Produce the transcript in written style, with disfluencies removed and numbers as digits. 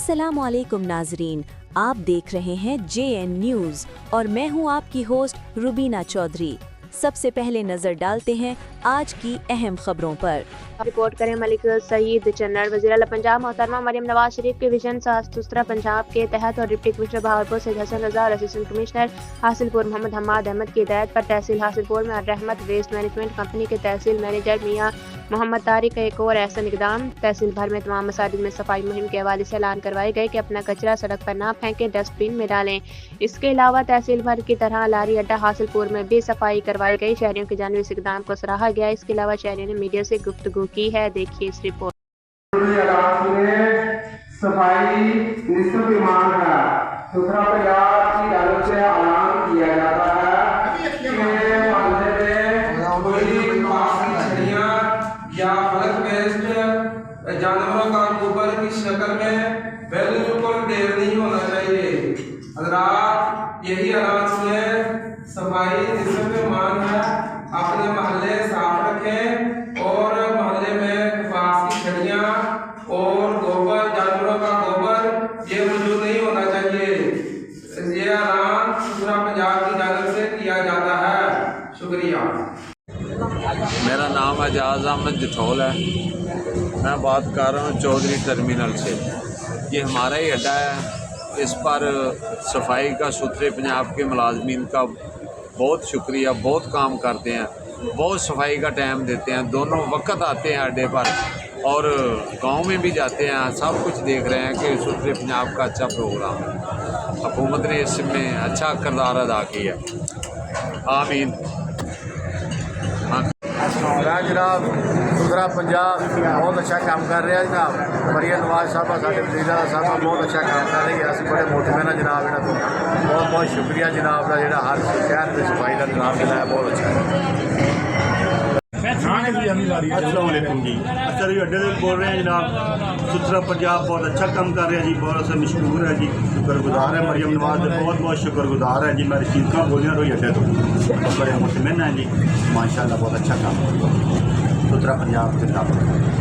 अस्सलामुअलैकुम नाजरीन, आप देख रहे हैं JN न्यूज़ और मैं हूं आपकी होस्ट रुबीना चौधरी। सबसे पहले नजर डालते हैं आज की अहम खबरों पर। रिपोर्ट करें मलिक सईद चन्नड़। वज़ीर आला पंजाब मोहतरमा मरियम नवाज शरीफ के विजन साफ सुथरा पंजाब के तहत और डिप्टी कमिश्नर बहावलपुर सैयद हसन रजा और असिस्टेंट कमिश्नर हासिलपुर मोहम्मद हमाद अहमद की हिदायत पर तहसील हासिलपुर में रहमत वेस्ट मैनेजमेंट कंपनी के तहसील मैनेजर मियां मोहम्मद तारिक का एक और ऐसा इकदाम। तहसील भर में तमाम मसाजिद में सफाई मुहिम के हवाले से ऐलान करवाए गए कि अपना कचरा सड़क पर ना फेंकें, डस्टबिन में डालें। इसके अलावा तहसील भर की तरह लारी अड्डा हासिलपुर में भी सफाई करवाई गई। शहरियों की जानिब इस इकदाम को सराहा गया। इसके अलावा शहरियों ने मीडिया से गुफ्तगू की है, देखिए इस रिपोर्ट। सफाई निस्बत ईमान है। सुथरा पंजाब की तरफ से ऐलान किया जाता है कि मोहल्ले में कोई छड़ियाँ या बल्क वेस्ट जानवरों का गोबर की शक्ल में बिल्कुल ढेर नहीं होना चाहिए। हज़रात यही ऐलान सुने, सफाई निस्बत ईमान है। अपने मोहल्ले साफ रखें और मोहल्ले में कपास की छड़ियाँ और गोबर, जानवरों का गोबर ये मौजूद नहीं होना चाहिए। ये ऐलान पूरा पंजाब की जानिब से किया जाता है। शुक्रिया। मेरा नाम एजाज अहमद जठौल है। मैं बात कर रहा हूँ चौधरी टर्मिनल से। ये हमारा ही अड्डा है। इस पर सफाई का सुथरे पंजाब के मुलाजमीन का बहुत शुक्रिया। बहुत काम करते हैं, बहुत सफाई का टाइम देते हैं। दोनों वक्त आते हैं अड्डे पर और गांव में भी जाते हैं। सब कुछ देख रहे हैं कि सुथरे पंजाब का अच्छा प्रोग्राम है। हुकूमत ने इसमें अच्छा किरदार अदा किया। आमीन। जनाब सुथरा पंजाब बहुत अच्छा काम कर रहा है जनाब। मरियम नवाज साहबा साढ़े वज़ीर साहबा बहुत अच्छा काम कर रही है। असं बड़े मोटिवेट हैं जनाब। इन्हों को बहुत बहुत शुक्रिया जनाब का, जो हर शहर में सफाई का निज़ाम मिला है, बहुत अच्छा है। अस्सलामुअलैकुम जी। अच्छा जी, अड्डे से बोल रहे हैं जनाब। सुथरा पंजाब बहुत अच्छा काम कर रहे हैं जी, बहुत अच्छा मशहूर है जी, शुक्रगुजार है। मरियम नवाज बहुत बहुत शुक्रगुजार है जी। मैं रशीद खां बोल रहा रोई अड्डे तो बड़े मुतमिन हैं जी, माशाल्लाह बहुत अच्छा काम। सुथरा पंजाब जिंदाबाद।